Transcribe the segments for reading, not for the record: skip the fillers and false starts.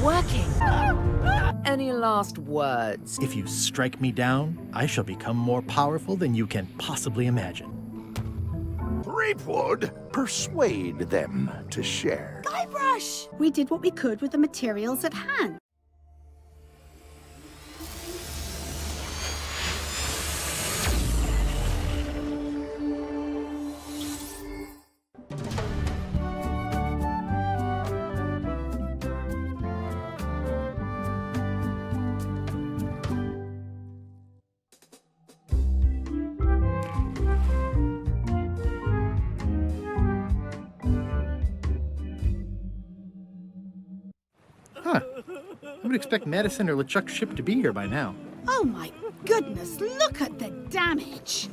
working. Any last words? If you strike me down, I shall become more powerful than you can possibly imagine. Threepwood, persuade them to share. Guybrush! We did what we could with the materials at hand. Huh. I would expect Madison or LeChuck's ship to be here by now. Oh my goodness, look at the damage!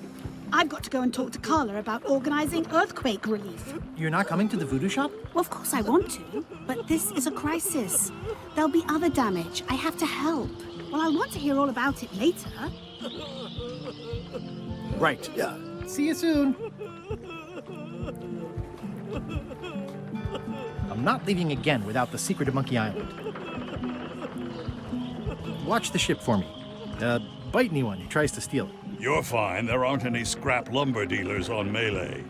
I've got to go and talk to Carla about organizing earthquake relief. You're not coming to the voodoo shop? Well, of course I want to, but this is a crisis. There'll be other damage. I have to help. Well, I'll want to hear all about it later. Right. Yeah. See you soon. I'm not leaving again without the secret of Monkey Island. Watch the ship for me. Bite anyone who tries to steal it. You're fine. There aren't any scrap lumber dealers on Melee.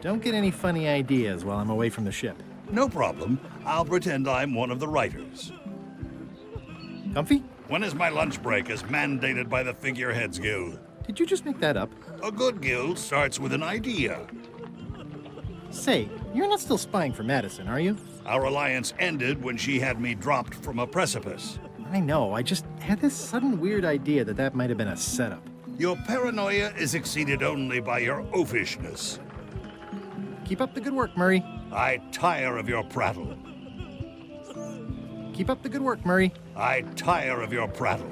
Don't get any funny ideas while I'm away from the ship. No problem. I'll pretend I'm one of the writers. Comfy? When is my lunch break as mandated by the Figureheads Guild? Did you just make that up? A good guild starts with an idea. Say, you're not still spying for Madison, are you? Our alliance ended when she had me dropped from a precipice. I know, I just had this sudden weird idea that might have been a setup. Your paranoia is exceeded only by your oafishness. Keep up the good work, Murray. I tire of your prattle. Keep up the good work, Murray. I tire of your prattle.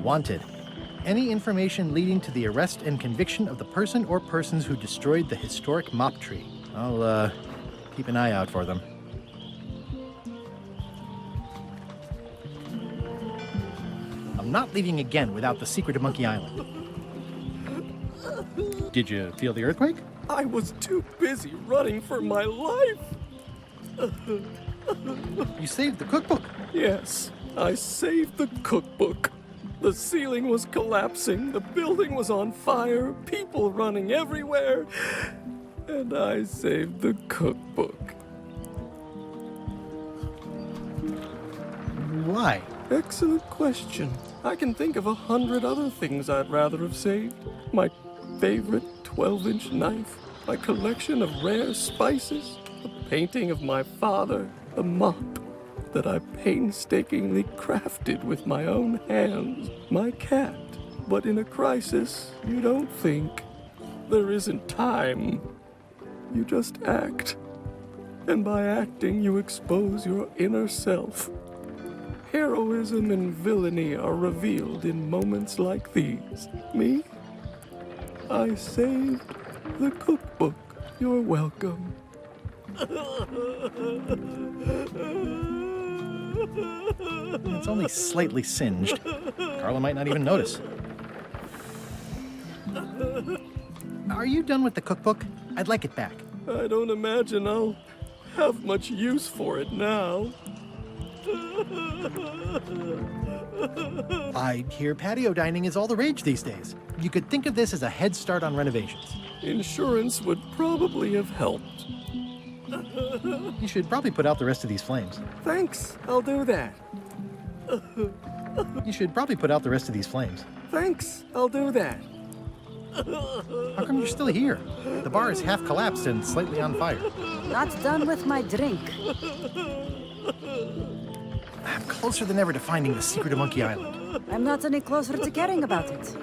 Wanted. Any information leading to the arrest and conviction of the person or persons who destroyed the historic mop tree. I'll, keep an eye out for them. I'm not leaving again without the secret of Monkey Island. Did you feel the earthquake? I was too busy running for my life. You saved the cookbook. Yes, I saved the cookbook. The ceiling was collapsing, the building was on fire, people running everywhere, and I saved the cookbook. Why? Excellent question. I can think of 100 other things I'd rather have saved. My favorite 12-inch knife, my collection of rare spices, a painting of my father, a mop that I painstakingly crafted with my own hands, my cat. But in a crisis, you don't think. There isn't time. You just act. And by acting, you expose your inner self. Heroism and villainy are revealed in moments like these. Me? I saved the cookbook. You're welcome. It's only slightly singed. Carla might not even notice. Are you done with the cookbook? I'd like it back. I don't imagine I'll have much use for it now. I hear patio dining is all the rage these days. You could think of this as a head start on renovations. Insurance would probably have helped. You should probably put out the rest of these flames. Thanks, I'll do that. You should probably put out the rest of these flames. Thanks, I'll do that. How come you're still here? The bar is half collapsed and slightly on fire. Not done with my drink. I'm closer than ever to finding the secret of Monkey Island. I'm not any closer to caring about it.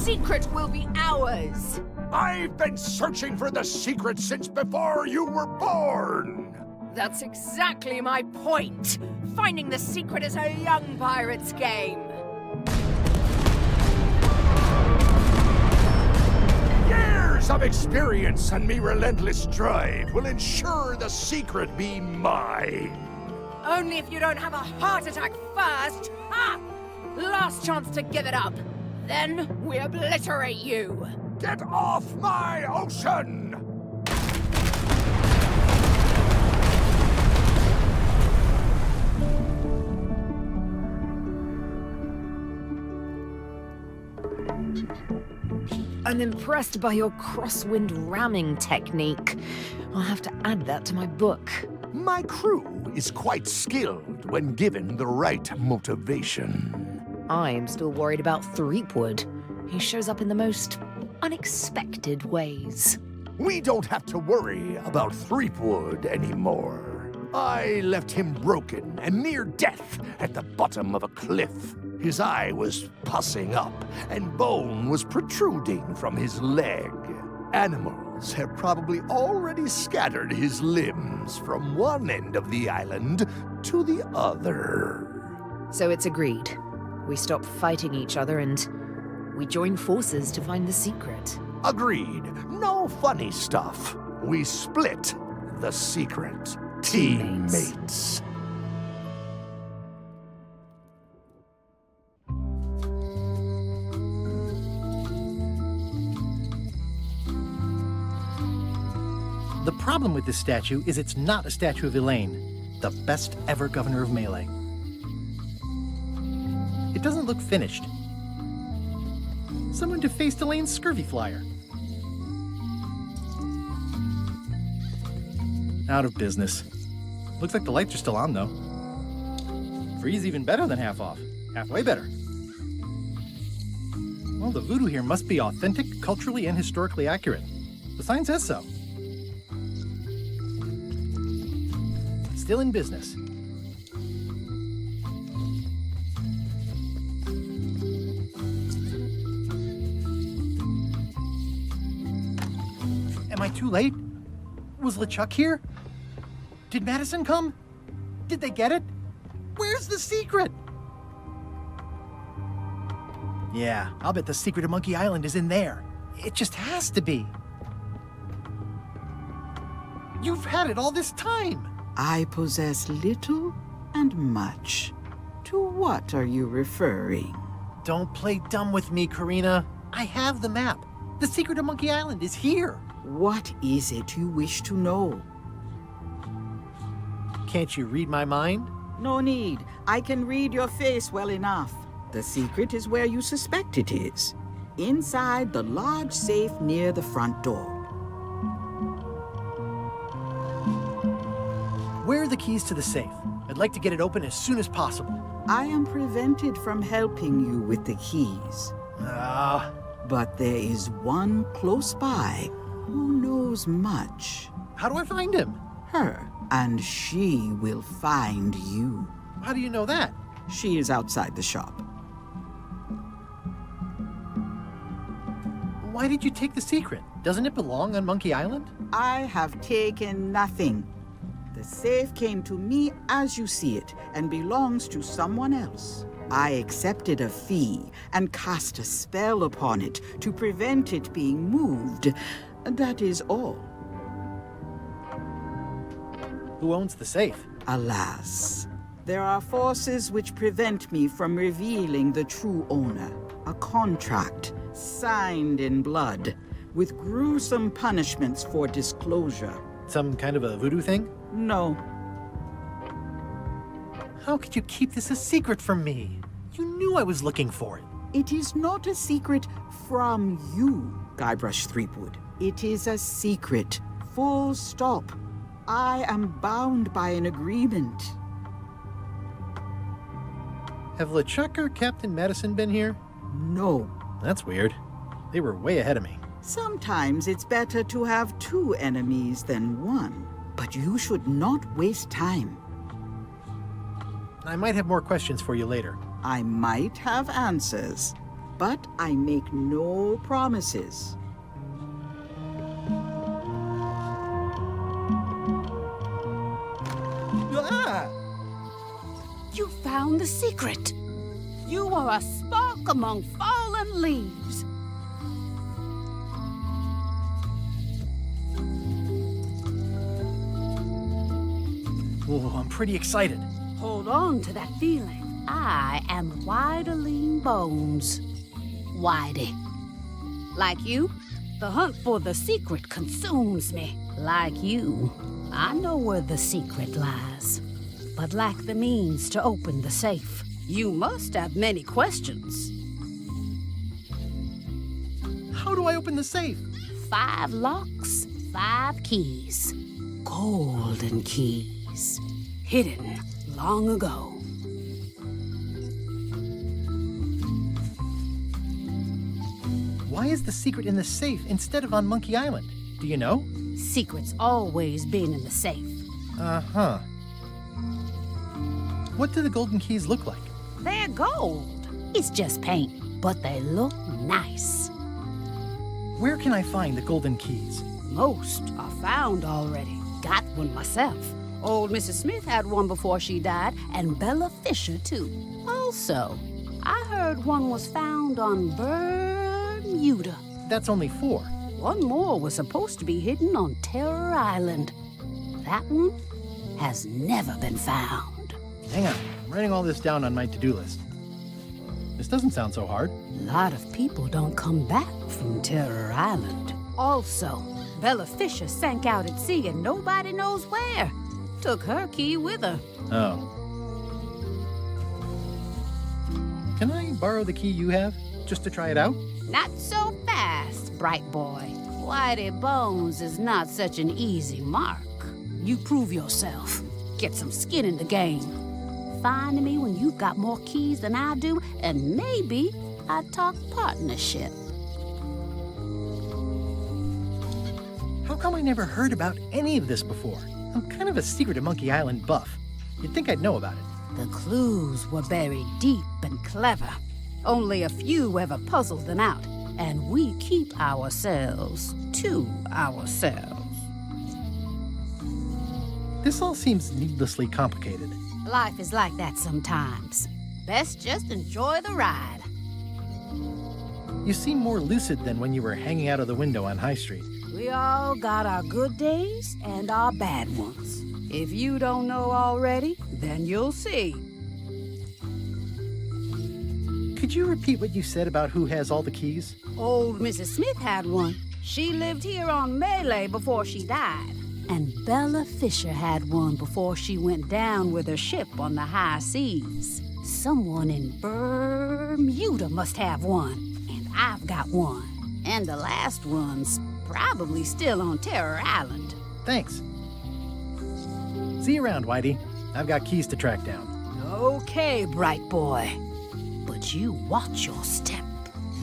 secret will be ours. I've been searching for the secret since before you were born. That's exactly my point. Finding the secret is a young pirate's game. Years of experience and me relentless drive will ensure the secret be mine. Only if you don't have a heart attack first. Ha! Last chance to give it up. Then we obliterate you. Get off my ocean! I'm impressed by your crosswind ramming technique. I'll have to add that to my book. My crew is quite skilled when given the right motivation. I'm still worried about Threepwood. He shows up in the most unexpected ways. We don't have to worry about Threepwood anymore. I left him broken and near death at the bottom of a cliff. His eye was pussing up, and bone was protruding from his leg. Animals have probably already scattered his limbs from one end of the island to the other. So it's agreed. We stop fighting each other and we join forces to find the secret. Agreed. No funny stuff. We split the secret. Teammates. The problem with this statue is it's not a statue of Elaine, the best ever governor of Melee. It doesn't look finished. Someone defaced Elaine's scurvy flyer. Out of business. Looks like the lights are still on, though. Free's even better than half off. Halfway better. Well, the voodoo here must be authentic, culturally, and historically accurate. The sign says so. Still in business. Am I too late? Was LeChuck here? Did Madison come? Did they get it? Where's the secret? Yeah, I'll bet the secret of Monkey Island is in there. It just has to be. You've had it all this time. I possess little and much. To what are you referring? Don't play dumb with me, Karina. I have the map. The secret of Monkey Island is here. What is it you wish to know? Can't you read my mind? No need. I can read your face well enough. The secret is where you suspect it is. Inside the large safe near the front door. Where are the keys to the safe? I'd like to get it open as soon as possible. I am prevented from helping you with the keys. But there is one close by who knows much. How do I find him? Her, and she will find you. How do you know that? She is outside the shop. Why did you take the secret? Doesn't it belong on Monkey Island? I have taken nothing. The safe came to me as you see it and belongs to someone else. I accepted a fee and cast a spell upon it to prevent it being moved. That is all. Who owns the safe? Alas, there are forces which prevent me from revealing the true owner. A contract signed in blood with gruesome punishments for disclosure. Some kind of a voodoo thing? No. How could you keep this a secret from me? You knew I was looking for it. It is not a secret from you, Guybrush Threepwood. It is a secret. Full stop. I am bound by an agreement. Have LeChuck or Captain Madison been here? No. That's weird. They were way ahead of me. Sometimes it's better to have two enemies than one. But you should not waste time. I might have more questions for you later. I might have answers, but I make no promises. You found the secret. You are a spark among fallen leaves. Oh, I'm pretty excited. Hold on to that feeling. I am Whiteling Bones. Whitey. Like you, the hunt for the secret consumes me. Like you, I know where the secret lies, but lack the means to open the safe. You must have many questions. How do I open the safe? 5 locks, 5 keys. Golden keys. Hidden long ago. Why is the secret in the safe instead of on Monkey Island? Do you know? Secret's always been in the safe. Uh-huh. What do the golden keys look like? They're gold. It's just paint, but they look nice. Where can I find the golden keys? Most are found already. Got one myself. Old Mrs. Smith had one before she died, and Bella Fisher, too. Also, I heard one was found on Bermuda. That's only 4. One more was supposed to be hidden on Terror Island. That one has never been found. Hang on, I'm writing all this down on my to-do list. This doesn't sound so hard. A lot of people don't come back from Terror Island. Also, Bella Fisher sank out at sea and nobody knows where. Took her key with her. Oh. Can I borrow the key you have, just to try it out? Not so fast, bright boy. Whitey Bones is not such an easy mark. You prove yourself. Get some skin in the game. Find me when you've got more keys than I do, and maybe I'd talk partnership. How come I never heard about any of this before? I'm kind of a Secret of Monkey Island buff. You'd think I'd know about it. The clues were buried deep and clever. Only a few ever puzzled them out, and we keep ourselves to ourselves. This all seems needlessly complicated. Life is like that sometimes. Best just enjoy the ride. You seem more lucid than when you were hanging out of the window on High Street. We all got our good days and our bad ones. If you don't know already, then you'll see. Could you repeat what you said about who has all the keys? Old Mrs. Smith had one. She lived here on Melee before she died. And Bella Fisher had one before she went down with her ship on the high seas. Someone in Bermuda must have one. And I've got one. And the last one's probably still on Terror Island. Thanks. See you around, Whitey. I've got keys to track down. Okay, bright boy. But you watch your step.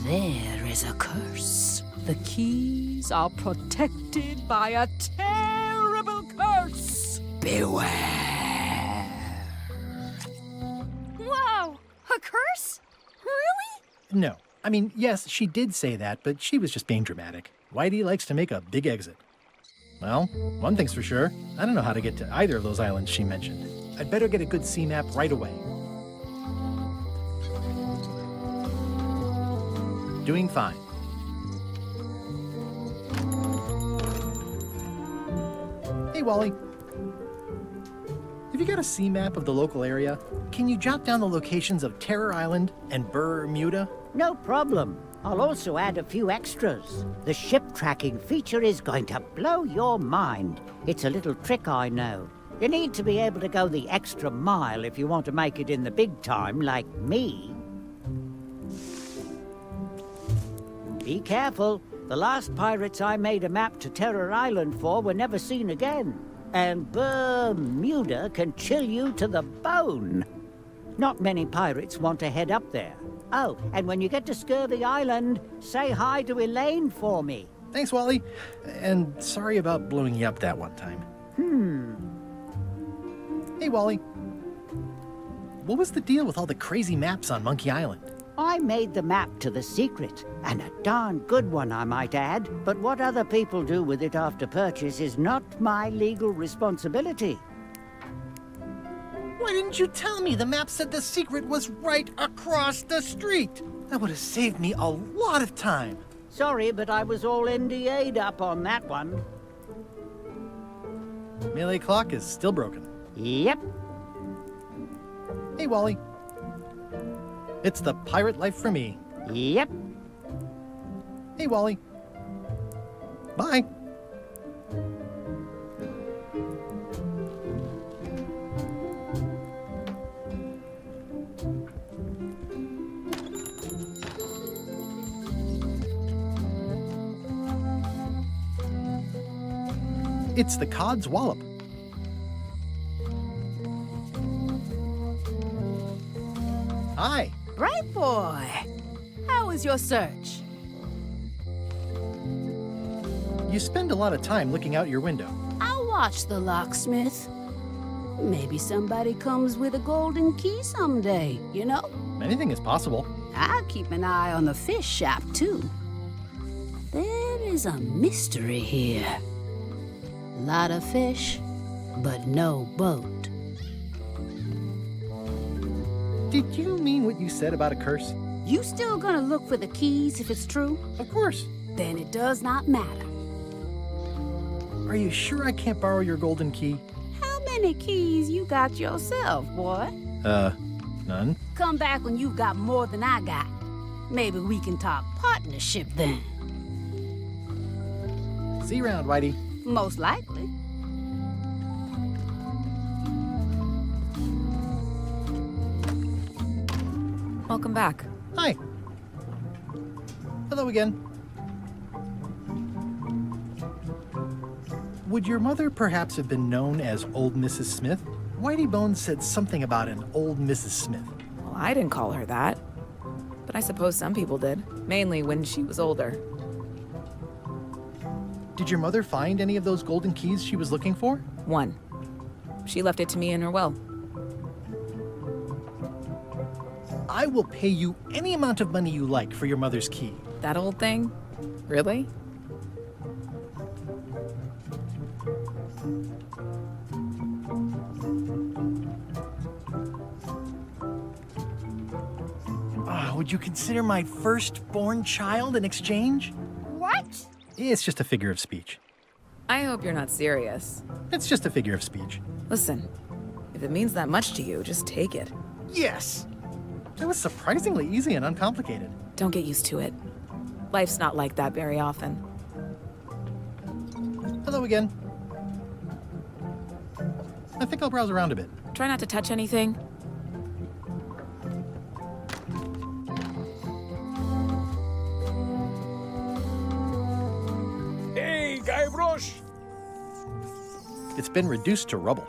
There is a curse. The keys are protected by a terrible curse. Beware. Whoa! A curse? Really? No. I mean, yes, she did say that, but she was just being dramatic. Whitey likes to make a big exit. Well, one thing's for sure. I don't know how to get to either of those islands she mentioned. I'd better get a good sea map right away. Doing fine. Hey, Wally. Have you got a sea map of the local area? Can you jot down the locations of Terror Island and Bermuda? No problem. I'll also add a few extras. The ship tracking feature is going to blow your mind. It's a little trick, I know. You need to be able to go the extra mile if you want to make it in the big time, like me. Be careful. The last pirates I made a map to Terror Island for were never seen again. And Bermuda can chill you to the bone. Not many pirates want to head up there. Oh, and when you get to Scurvy Island, say hi to Elaine for me. Thanks, Wally. And sorry about blowing you up that one time. Hey, Wally. What was the deal with all the crazy maps on Monkey Island? I made the map to the secret, and a darn good one, I might add. But what other people do with it after purchase is not my legal responsibility. Why didn't you tell me? The map said the secret was right across the street. That would have saved me a lot of time. Sorry, but I was all NDA'd up on that one. Melee clock is still broken. Yep. Hey, Wally. It's the pirate life for me. Yep. Hey, Wally. Bye. It's the Cod's Wallop. Hi. Bright boy. How was your search? You spend a lot of time looking out your window. I'll watch the locksmith. Maybe somebody comes with a golden key someday, you know? Anything is possible. I'll keep an eye on the fish shop, too. There is a mystery here. Lot of fish, but no boat. Did you mean what you said about a curse? You still gonna look for the keys if it's true? Of course. Then it does not matter. Are you sure I can't borrow your golden key? How many keys you got yourself, boy? None. Come back when you've got more than I got. Maybe we can talk partnership then. See you around, Whitey. Most likely. Welcome back. Hi. Hello again. Would your mother perhaps have been known as Old Mrs. Smith? Whitey Bones said something about an old Mrs. Smith. Well, I didn't call her that. But I suppose some people did. Mainly when she was older. Did your mother find any of those golden keys she was looking for? One. She left it to me in her will. I will pay you any amount of money you like for your mother's key. That old thing? Really? Would you consider my firstborn child in exchange? What? It's just a figure of speech. I hope you're not serious. It's just a figure of speech. Listen, if it means that much to you, just take it. Yes! It was surprisingly easy and uncomplicated. Don't get used to it. Life's not like that very often. Hello again. I think I'll browse around a bit. Try not to touch anything. Hey, Guybrush! It's been reduced to rubble.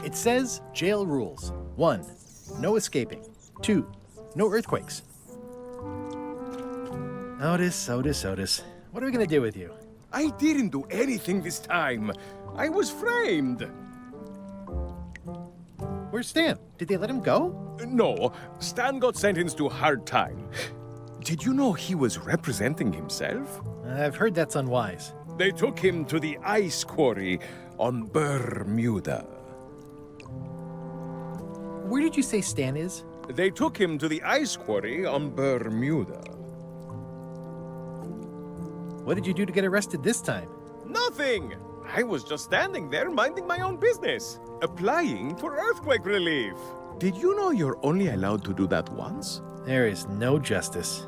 It says jail rules. 1. No escaping. 2. No earthquakes. Otis. What are we gonna do with you? I didn't do anything this time. I was framed. Where's Stan? Did they let him go? No, Stan got sentenced to hard time. Did you know he was representing himself? I've heard that's unwise. They took him to the ice quarry on Bermuda. Where did you say Stan is? They took him to the ice quarry on Bermuda. What did you do to get arrested this time? Nothing! I was just standing there minding my own business, applying for earthquake relief. Did you know you're only allowed to do that once? There is no justice.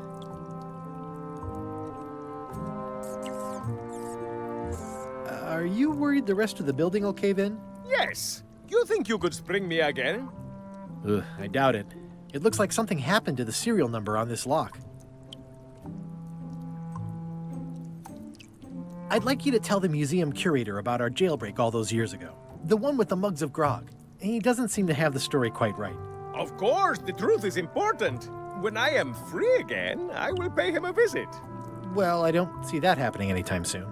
Are you worried the rest of the building will cave in? Yes! You think you could spring me again? Ugh, I doubt it. It looks like something happened to the serial number on this lock. I'd like you to tell the museum curator about our jailbreak all those years ago. The one with the mugs of grog. He doesn't seem to have the story quite right. Of course, the truth is important. When I am free again, I will pay him a visit. Well, I don't see that happening anytime soon.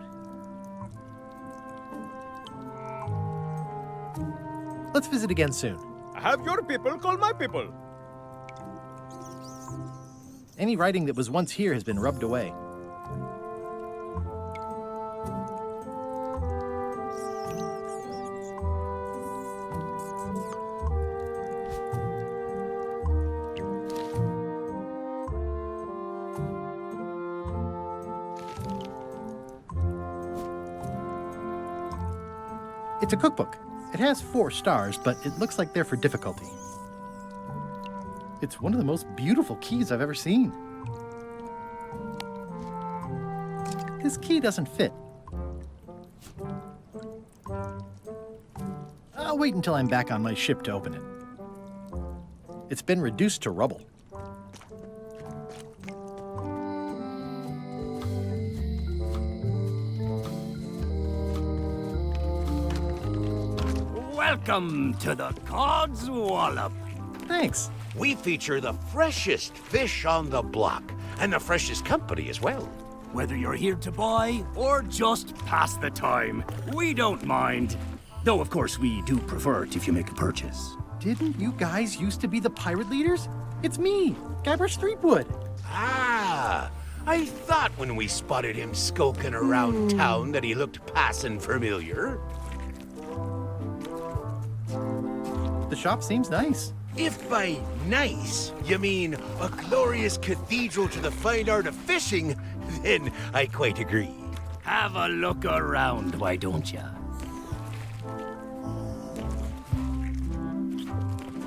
Let's visit again soon. Have your people call my people. Any writing that was once here has been rubbed away. It's a cookbook. It has 4 stars, but it looks like they're for difficulty. It's one of the most beautiful keys I've ever seen. This key doesn't fit. I'll wait until I'm back on my ship to open it. It's been reduced to rubble. Welcome to the God's Wallop. Thanks. We feature the freshest fish on the block, and the freshest company as well. Whether you're here to buy or just pass the time, we don't mind. Though, of course, we do prefer it if you make a purchase. Didn't you guys used to be the pirate leaders? It's me, Guybrush Threepwood. Ah, I thought when we spotted him skulking around town that he looked passing familiar. The shop seems nice. If by nice you mean a glorious cathedral to the fine art of fishing, then I quite agree. Have a look around, why don't ya?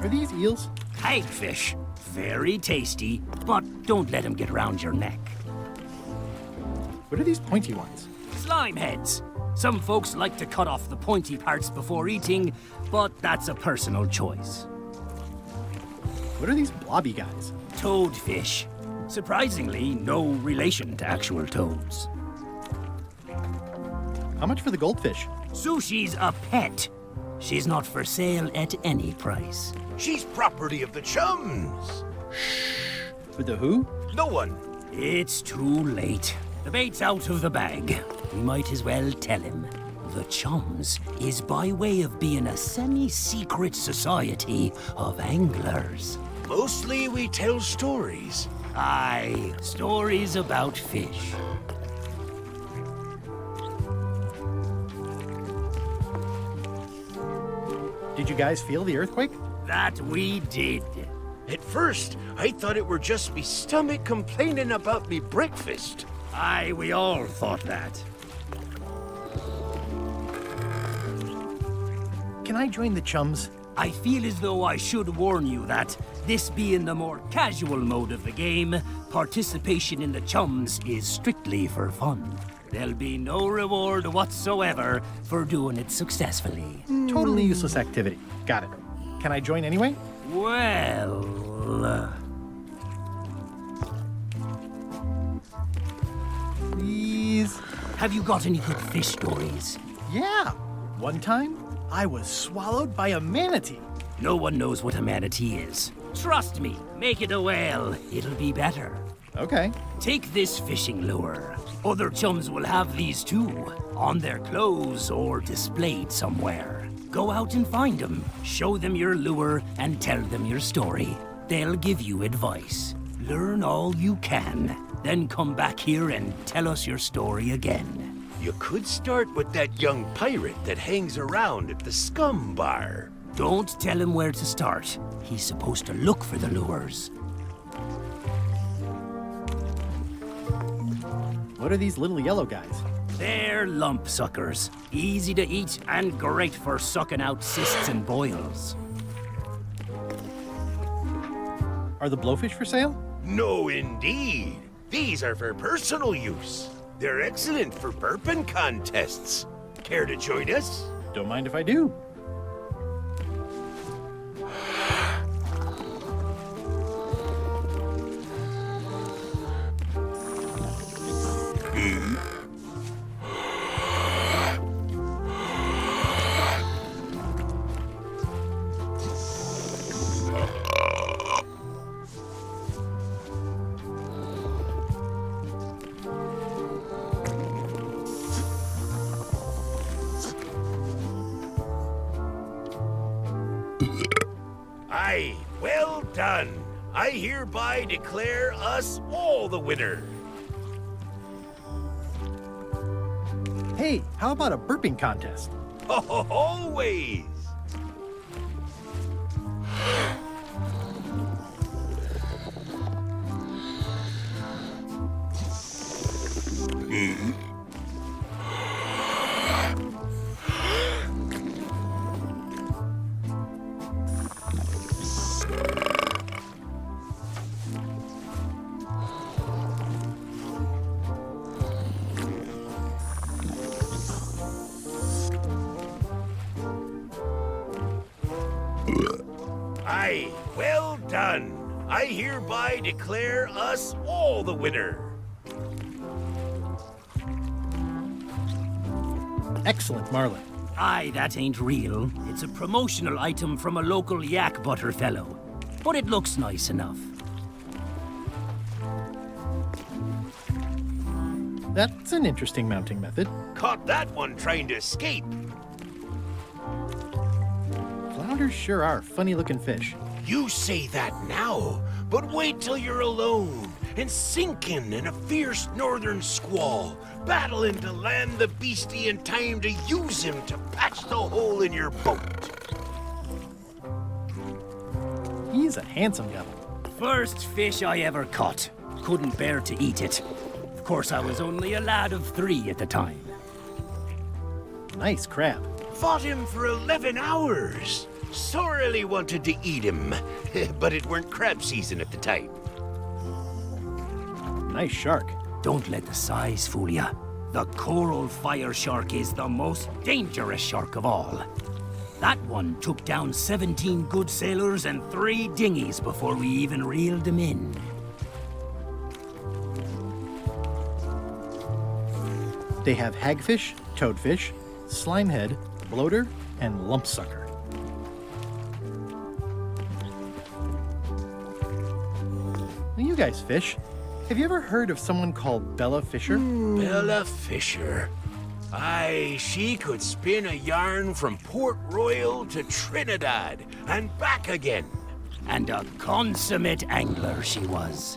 Are these eels? Hagfish. Very tasty, but don't let them get around your neck. What are these pointy ones? Slime heads. Some folks like to cut off the pointy parts before eating, but that's a personal choice. What are these blobby guys? Toadfish. Surprisingly, no relation to actual toads. How much for the goldfish? Sushi's a pet. She's not for sale at any price. She's property of the chums. With the who? No one. It's too late. The bait's out of the bag. We might as well tell him. The Chums is by way of being a semi-secret society of anglers. Mostly we tell stories. Aye, stories about fish. Did you guys feel the earthquake? That we did. At first, I thought it were just me stomach complaining about me breakfast. Aye, we all thought that. Can I join the chums? I feel as though I should warn you that, this being the more casual mode of the game, participation in the Chums is strictly for fun. There'll be no reward whatsoever for doing it successfully. Totally useless activity. Got it. Can I join anyway? Well... Please? Have you got any good fish stories? Yeah. One time, I was swallowed by a manatee. No one knows what a manatee is. Trust me, make it a whale. It'll be better. Okay. Take this fishing lure. Other chums will have these too, on their clothes or displayed somewhere. Go out and find them, show them your lure, and tell them your story. They'll give you advice. Learn all you can, then come back here and tell us your story again. You could start with that young pirate that hangs around at the Scum Bar. Don't tell him where to start. He's supposed to look for the lures. What are these little yellow guys? They're lump suckers. Easy to eat and great for sucking out cysts and boils. Are the blowfish for sale? No, indeed. These are for personal use. They're excellent for burping contests. Care to join us? Don't mind if I do. Aye, well done. I hereby declare us all the winner. Hey, how about a burping contest? Always. Aye, well done. I hereby declare us all the winner. Excellent, Marlin. Aye, that ain't real. It's a promotional item from a local yak butter fellow. But it looks nice enough. That's an interesting mounting method. Caught that one trying to escape. Flounders sure are funny-looking fish. You say that now, but wait till you're alone and sinking in a fierce northern squall, battling to land the beastie in time to use him to patch the hole in your boat. He's a handsome devil. First fish I ever caught. Couldn't bear to eat it. Of course, I was only a lad of 3 at the time. Nice crab. Fought him for 11 hours. Sorely wanted to eat him, but it weren't crab season at the time. Nice shark. Don't let the size fool ya. The coral fire shark is the most dangerous shark of all. That one took down 17 good sailors and 3 dinghies before we even reeled them in. They have hagfish, toadfish, slimehead, bloater, and lumpsucker. You guys fish. Have you ever heard of someone called Bella Fisher? Bella Fisher. Aye, she could spin a yarn from Port Royal to Trinidad and back again. And a consummate angler she was.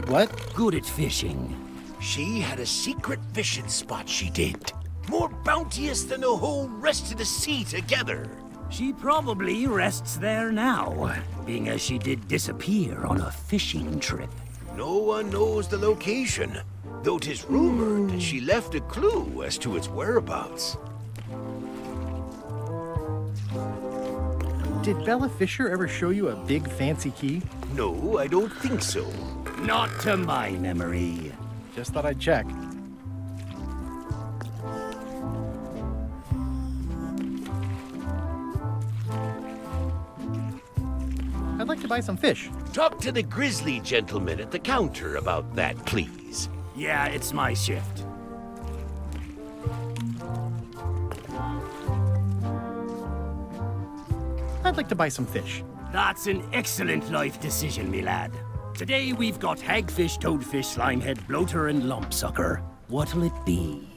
What? Good at fishing. She had a secret fishing spot, she did. More bounteous than the whole rest of the sea together. She probably rests there now, being as she did disappear on a fishing trip. No one knows the location, though 'tis rumored that she left a clue as to its whereabouts. Did Bella Fisher ever show you a big fancy key? No, I don't think so. Not to my memory. Just thought I'd check. I'd like to buy some fish. Talk to the grizzly gentleman at the counter about that, please. Yeah, it's my shift. I'd like to buy some fish. That's an excellent life decision, me lad. Today we've got hagfish, toadfish, slimehead, bloater, and lumpsucker. What'll it be?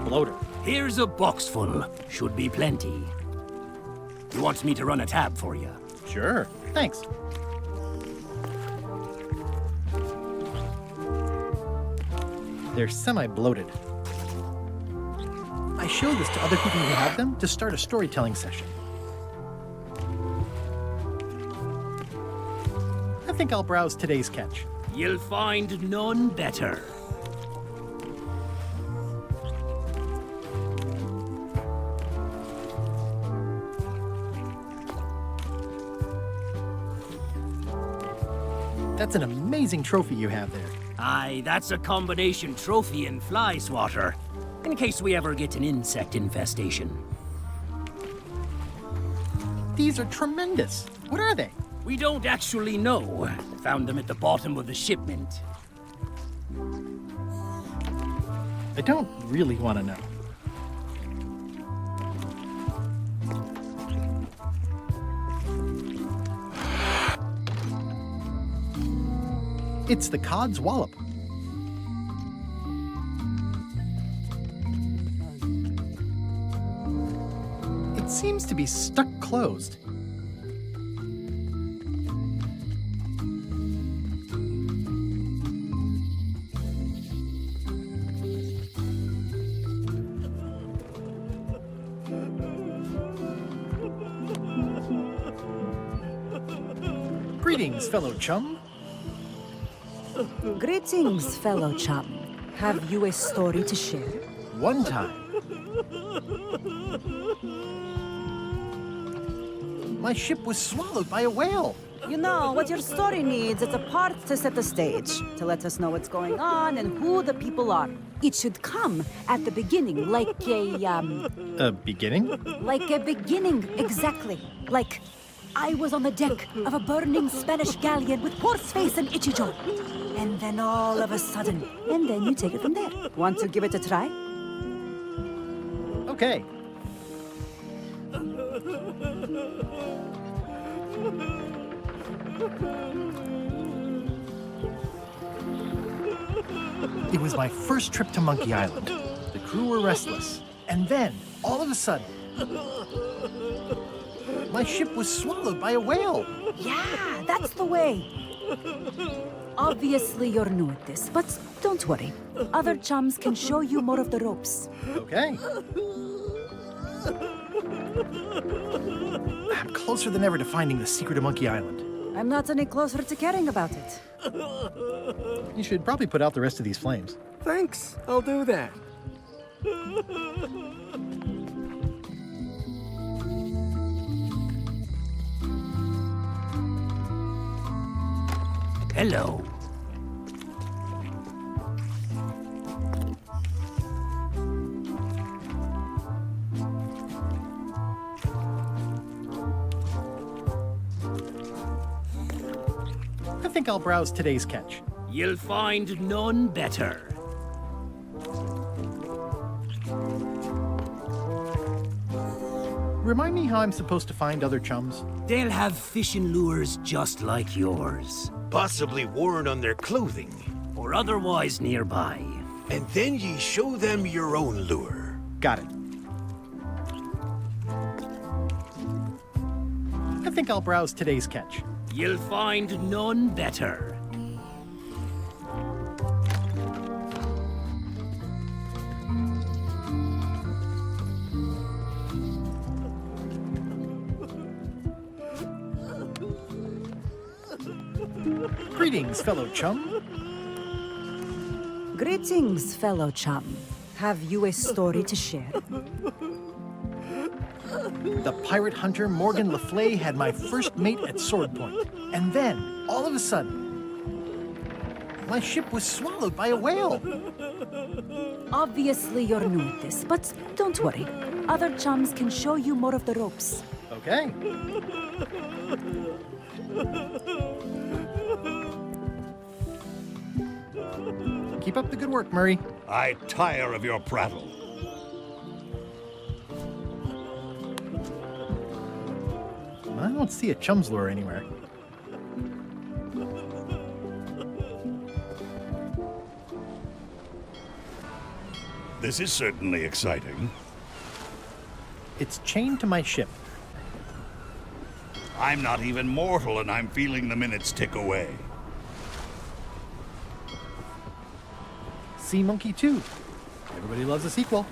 Bloater. Here's a box full. Should be plenty. You want me to run a tab for you? Sure. Thanks. They're semi-bloated. I show this to other people who have them to start a storytelling session. I think I'll browse today's catch. You'll find none better. That's an amazing trophy you have there. Aye, that's a combination trophy and fly swatter, in case we ever get an insect infestation. These are tremendous. What are they? We don't actually know. Found them at the bottom of the shipment. I don't really want to know. It's the cod's wallop. It seems to be stuck closed. Greetings, fellow chum. Greetings, fellow chum. Have you a story to share? One time, my ship was swallowed by a whale. You know, what your story needs is a part to set the stage, to let us know what's going on and who the people are. It should come at the beginning, like A beginning? like a beginning, exactly. Like, I was on the deck of a burning Spanish galleon with Horseface and Ichijo. And then all of a sudden, and then you take it from there. Want to give it a try? Okay. It was my first trip to Monkey Island. The crew were restless. And then, all of a sudden, my ship was swallowed by a whale. Yeah, that's the way. Obviously, you're new at this, but don't worry. Other chums can show you more of the ropes. Okay. I'm closer than ever to finding the secret of Monkey Island. I'm not any closer to caring about it. You should probably put out the rest of these flames. Thanks, I'll do that. Hello. I think I'll browse today's catch. You'll find none better. Remind me how I'm supposed to find other chums? They'll have fishing lures just like yours, Possibly worn on their clothing. or otherwise nearby. And then ye show them your own lure. Got it. I think I'll browse today's catch. You'll find none better. Greetings, fellow chum. Greetings, fellow chum. Have you a story to share? The pirate hunter Morgan Le Fay had my first mate at sword point. And then, all of a sudden, my ship was swallowed by a whale. Obviously, you're new at this, but don't worry. Other chums can show you more of the ropes. Okay. Keep up the good work, Murray. I tire of your prattle. I don't see a chum's lure anywhere. This is certainly exciting. It's chained to my ship. I'm not even mortal, and I'm feeling the minutes tick away. Sea Monkey 2. Everybody loves a sequel.